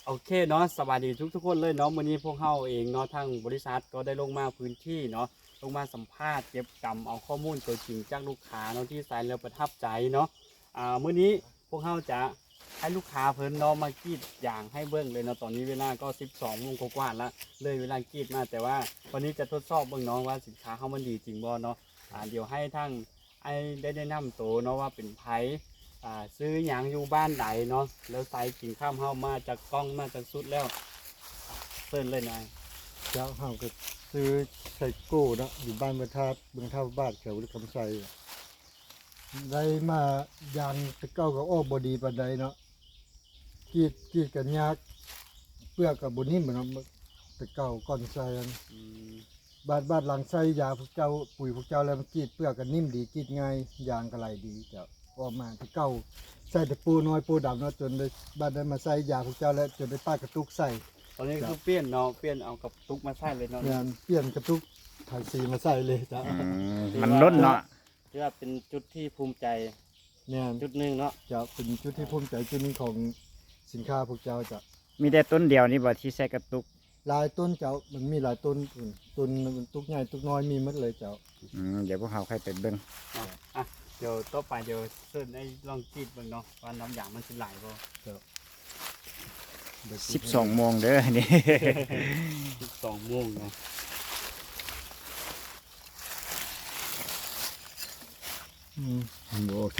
โอเคเนาะสวัสดีทุกคนเลยเนาะวันนี้พวกเราเองเนาะทางบริษัทก็ได้ลงมาพื้นที่เนาะลงมาสัมภาษณ์เก็บกำเอาข้อมูลตัวจริงจากลูกค้าเนาะที่ใส่แล้วประทับใจเนาะมื้อนี้พวกเราจะให้ลูกค้าเพิ่นเนาะมากรีดยางให้เบิ่งเลยเนาะตอนนี้เวลาก็12 โมงกว่าๆแล้วเลยเวลากรีดมาแต่ว่าวันนี้จะทดสอบเบิ่งเนาะว่าสินค้าเฮามันดีจริงบ่เนาะเดี๋ยวให้ทั้งไอ้ได้แนะนำตัวเนาะว่าเป็นไผ ซื้อหยังอยู่บ้านใดเนาะแล้วใส่กินข้ามเฮามาจากกล้องมาจากสุดแล้วเปิ้นเลยนาย เจ้าเฮาก็ซื้อใส่โก้เนาะอยู่บ้านเมืองท่าบ้านเขียวหรือคำไซได้มายางตะเก้าก็ออกบดีปานใดเนาะกรีดกันยากเปลือกกับบนิ่มเนาะตะเก้าก่อนใส่บ้านหลังใส่ยาพวกเจ้าปุ๋ยพวกเจ้าแล้วมันกรีดเปลือกกันนิ่มดีกรีดง่ายยางก็ไหลดีเจ้าออกมาตะเก้าใส่แต่ปูน้อยปูดำเนาะจนได้บ้านได้มาใส่ยาพวกเจ้าแล้วจนได้ป้ากระตุกใส่ ตอนนี้คือเปลี่ยนเนาะเปลี่ยนเอากับตุกมาใส่เลยเนาะ งานเปลี่ยนกระตุกถ่ายสีมาใส่เลยจ้ะ มันล้นเนาะ ถือว่าเป็นจุดที่ภูมิใจ เนี่ย จุดหนึ่งเนาะ จะเป็นจุดที่ภูมิใจจุดหนึงของสินค้าพวกเจ้าจะ มีแต่ต้นเดียวนี่บ่ที่ใส่กระตุก หลายต้นเจ้ามันมีหลายต้นต้นตุกใหญ่ตุกน้อยมีหมดเลยเจ้า เดี๋ยวพวกเขาค่อยไปเบิ่ง อ่ะเดี๋ยวต่อไปเดี๋ยวเสิร์ชให้ลองกรีดเบิ่งเนาะว่าน้ำยางมันสิไหลบ่ เดี๋ยว 12 โมงเด้อนี่ 12 โมงเนาะ โอ้โห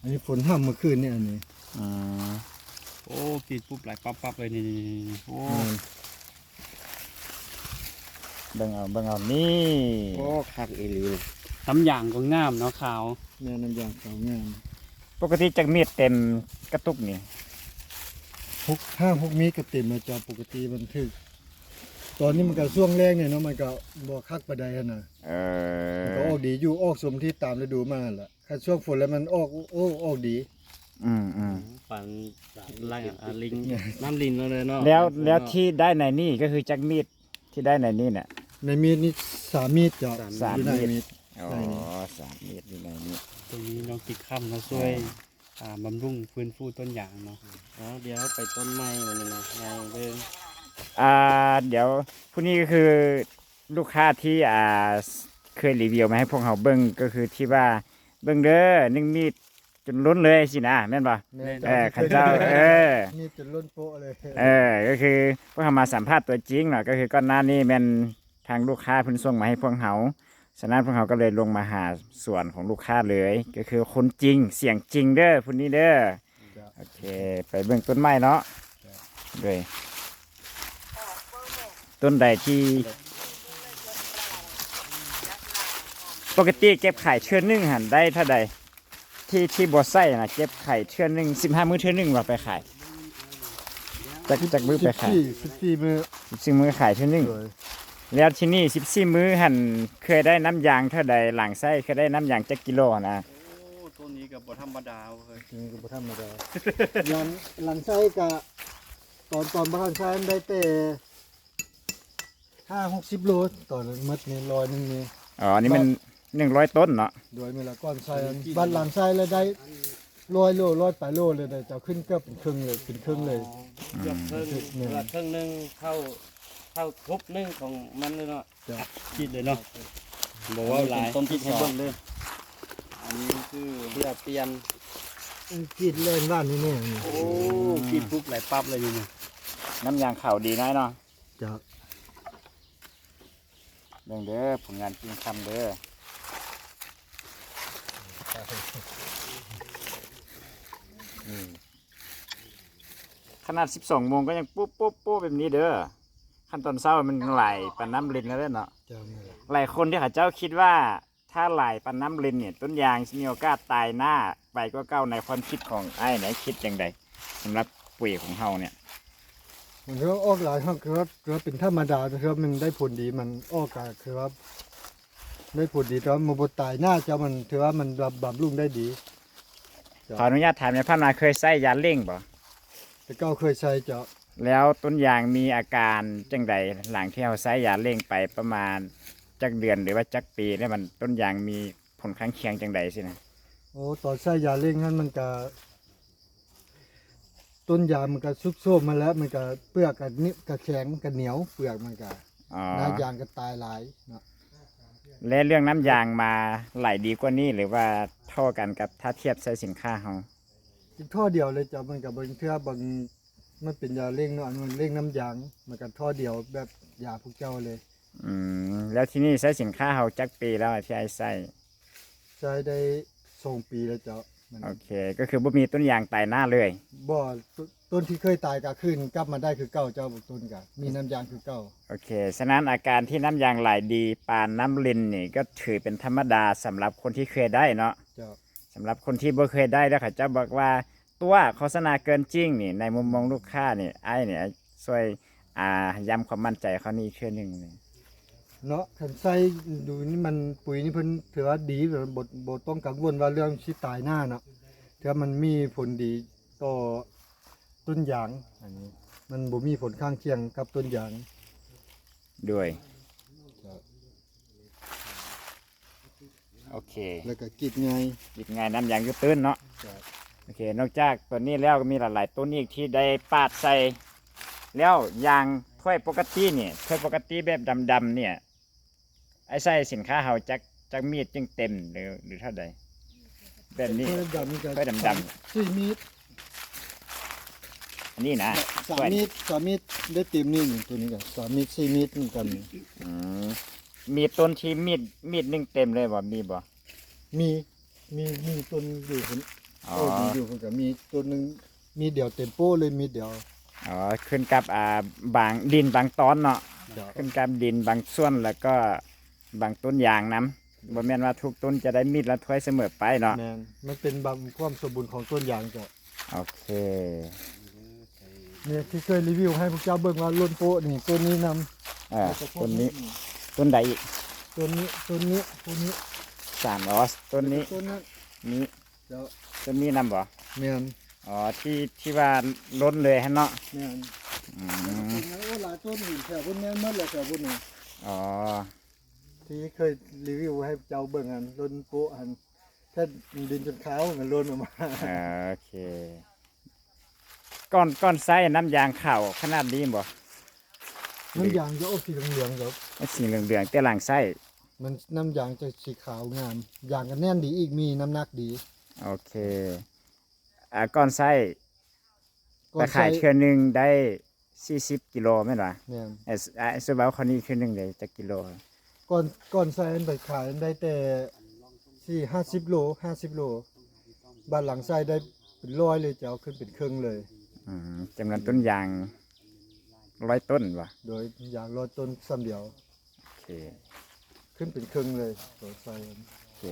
อันนี้ฝนห้ามเมื่อคืนเนี่ยอันนี้ อืม โอ้กรีดปุ๊บไหลปั๊บเลยนี่ๆๆโอ้ เบิ่งเอานี่ โอ้คักอีหลีน้ำยางก็งามเนาะขาว แม่น้ำยางขาวงาม ปกติจักเม็ดเต็มกระตุกนี่ 6 มีก็เต็มแล้วเจ้าปกติมันถึกตอนนี้มันก็ช่วงแรกเนี่ยเนาะมันก็บ่คักปานใดหั่นน่ะ มันก็ออกดีอยู่ออกสมที่ตามฤดูมาแหละถ้าช่วงฝนแล้วมันออกดี อืม ฝันไล่ลิงน้ำลิงเลยเนาะ แล้วที่ได้ในนี่ก็คือจักมีดที่ได้ในนี่น่ะ ในมีดนี่3 มีดจ้ะ สาม อยู่ใน มีด มีด อ๋อ3 มีดอยู่ในนี่ ตรงนี้น้องติดค่ำเนาะช่วยบำรุงฟื้นฟูต้นยางเนาะเดี๋ยวไปต้นไม้มาเลยเนาะไงเดิน เดี๋ยวผู้นี้ก็คือลูกค้าที่เคยรีวิวมาให้พวกเขาเบิ่งก็คือที่ว่าเบิ่งเด้อนึ่งมีดจนล้นเลยสินะแม่นป่ะ แม่ ขันเจ้ามีดจนล้นโป๊ะเลย ก็คือพวกเขามาสัมภาษณ์ตัวจริงเนาะก็คือก่อนหน้านี้แม่นทางลูกค้าเพิ่นส่งมาให้พวกเขาฉะนั้นพวกเขาก็เลยลงมาหาส่วนของลูกค้าเลย ก็คือคนจริงเสียงจริงเด้อผู้นี้เด้อโอเคไปเบิ่งต้นไม้เนาะด้วยต้นใดที่ปกติเก็บไข่เชือนหนึงหันได้เท่าใดที่บ่ใส่นะเก็บไข่เชือนหนึง15 มื้อเทื่อหนึงว่าไปขายจากมื้อไปขาย 14 มื้อ 14 มื้อขายเทื่อหนึง โดย แล้วที่นี่14 มื้อหันเคยได้น้ำยางเท่าใดหลังไส้เคยได้น้ำยางจักกิโลนะ โอ้ต้นนี้กับบ่ธรรมดาเลย นี่ก็บ่ธรรมดาย้อนหลังไส้ก็ตอนบ้านไส้ได้แต่50 โลตอนหมดนี่100นึงนี่ อ๋อนี่มัน100 ต้นเนาะ โดยมีละก้อนไส้บ้านหลังไส้แล้วได้100 โล100 8 โลเลยได้เจ้าขึ้นก็เป็นครึ่งเลยเป็นครึ่งเลย เกือบครึ่งครึ่งนึงเข้าทุบนึงของมันเลยเนาะ จ้ะ คิดเลยเนาะบอกว่าหลายต้นที่ให้เบิ่งเลยอันนี้คือเพื่อเปลี่ยน กรีดเล่นบ้านนี่เนี่ย โอ้กรีดปุ๊บไหลปั๊บเลยนี่ น้ำยางเข่าดีน้อยเนาะ จ้ะ เบิ่งเด้อผลงานจริงคำเด้อขนาด12 โมงก็ยังปุ๊บแบบนี้เด้อขั้นตอนเช้ามันไหลปานน้ำลินแล้วเด้อเนาะ จ้ะนี่แหละ หลายคนที่เขาเจ้าคิดว่าถ้าไหลปานน้ำลินเนี่ยต้นยางมีโอกาสตายหน้าไปก็เก้าในความคิดของไอ้ไหนคิดอย่างไรสำหรับปุ๋ยของเฮาเนี่ย มันก็ออกหลายครั้งคือว่าเป็นธรรมดานะครับมันได้ผลดีมันออกก็คือว่าได้ผลดีแล้วมันบ่ตายหน้าเจ้ามันถือว่ามันบำรุงได้ดี ขออนุญาตถามในภาพนาเคยใส่ยาเร่งบ่ แต่ก็เคยใช้เจ้า แล้วต้นยางมีอาการจังใดหลังที่เราใส่ยาเร่งไปประมาณจักเดือนหรือว่าจักปีแล้วมันต้นยางมี ผลข้างเคียงจังใดสินะ โอ้ตอนใส่ยาเร่งนั้นมันก็ต้นยางมันก็ซุกโซ่มาแล้วมันก็เปลือกก็นิก็แข็งก็เหนียวเปลือกมันก็ อ๋อ หน้ายางก็ตายหลายเนาะ และเรื่องน้ำยางมาไหลดีกว่านี้หรือว่าเท่ากันกับถ้าเทียบใช้สินค้าเฮา อีกท่อเดียวเลยจ้ะมันก็บางเทื่อบางมันเป็นยาเร่งเนาะอันมันเร่งน้ำยางมันก็ท่อเดียวแบบยาพวกเจ้าเลย แล้วที่นี่ใช้สินค้าเฮาจักปีแล้วที่ไอ้ใส่ ใช้ได้2 ปีแล้วเจ้ามัน โอเค ก็คือบ่มีต้นยางตายหน้าเลย บ่ต้นที่เคยตายก็ขึ้นกลับมาได้คือเก่าเจ้าต้นก็มีน้ำยางคือเก่า โอเค ฉะนั้นอาการที่น้ำยางไหลดีปานน้ำลินนี่ก็ถือเป็นธรรมดาสำหรับคนที่เคยได้เนาะ เจ้า สำหรับคนที่บ่เคยได้แล้วเขาจะบอกว่าตัวโฆษณาเกินจริงนี่ในมุมมองลูกค้านี่ไอ้เนี่ยช่วยย้ำความมั่นใจเขานี่อีกเทื่อหนึงนี่ เนาะคันใส่ดูนี่มันปุ๋ยนี่เพิ่นถือว่าดีแบบบ่ต้องกังวลว่าเรื่องสิตายหน้าเนาะถือว่ามันมีผลดีต่อต้นยางอันนี้มันบ่มีผลข้างเคียงกับต้นยาง ด้วย เจ้า โอเค แล้วก็กิดไง หยิบง่ายน้ำยางอยุตื้นเนาะ เจ้า โอเค นอกจากตัวนี้แล้วก็มีหลายๆต้นอีกที่ได้ปาดใส่แล้วยางถ้วยปกติเนี่ยถ้วยปกติแบบดำๆเนี่ยไอ้ใส่สินค้าเฮาจักมีดจึงเต็มหรือเท่าใดแบบนี้ เพิ่นดำนี่ก็ เพิ่นดำ 4 เมตร อันนี้นะ 3 เมตร3 เมตรได้เต็มนี่ตัวนี้ก็3 เมตร4 เมตรเหมือนกัน อืมมีต้นที่มีดหนึงเต็มเลยบ่มีบ่ มีต้นอยู่คน อ๋อ โอ้มีอยู่คนก็มีต้นหนึงมีเดียวเต็มโป้เลยมีเดียว อ๋อขึ้นกับบางดินบางตอนเนาะ เดี๋ยว ขึ้นกับดินบางส่วนแล้วก็บางต้นยางน้ำบ่แม่นว่าทุกต้นจะได้มีดและถ้วยเสมอไปเนาะ แมนมันเป็นบางความสมบูรณ์ของต้นยางจ้ะ โอเค เนี่ยที่เคยรีวิวให้พวกเจ้าเบิ่งว่าล้นโป๊ะนี่ต้นนี้นำ ต้นนี้ต้นใดอีก ต้นนี้ สามออสต้นนี้ ต้นนั้น นี้ เจ้า ต้นนี้นำบ่ แมน อ๋อที่ว่าล้นเลยฮะเนาะ แมน อืม เป็นไงว่าหลายต้นนี่แถวพุ่นแม่นหมดเลยแถวพุ่นนี่ อ๋อ ที่เคยรีวิวให้เจ้าเบิ่งอันล้นโป๊ะอันแค่ดินจนขาวมันล้นออกมา โอเคก้อนไส้น้ำยางขาวขนาดนี้บ่ น้ำยางจะออกสีเหลืองๆครับ มันสีเหลืองๆแต่หลังไส้ มันน้ำยางจะสีขาวงามยางก็แน่นดีอีกมีน้ำหนักดี โอเคก้อนไส้ ก่อ แต่ น ขาย ใส่ เทื่อหนึงได้40กิโลแม่นบ่ แม่น สุบาคนนี้เทื่อหนึงได้จักกิโล ก่อนใส่อันไปขายอันได้แต่50 โล50 โลบ้านหลังใส่ได้เป็นร้อยเลยจะเอาขึ้นเป็นครึ่งเลย จำนวนต้นยาง100 ต้นบ่ โดยยางร้อยต้นซ้ำเดียว โอเค ขึ้นเป็นครึ่งเลยตัวใส่ โอเค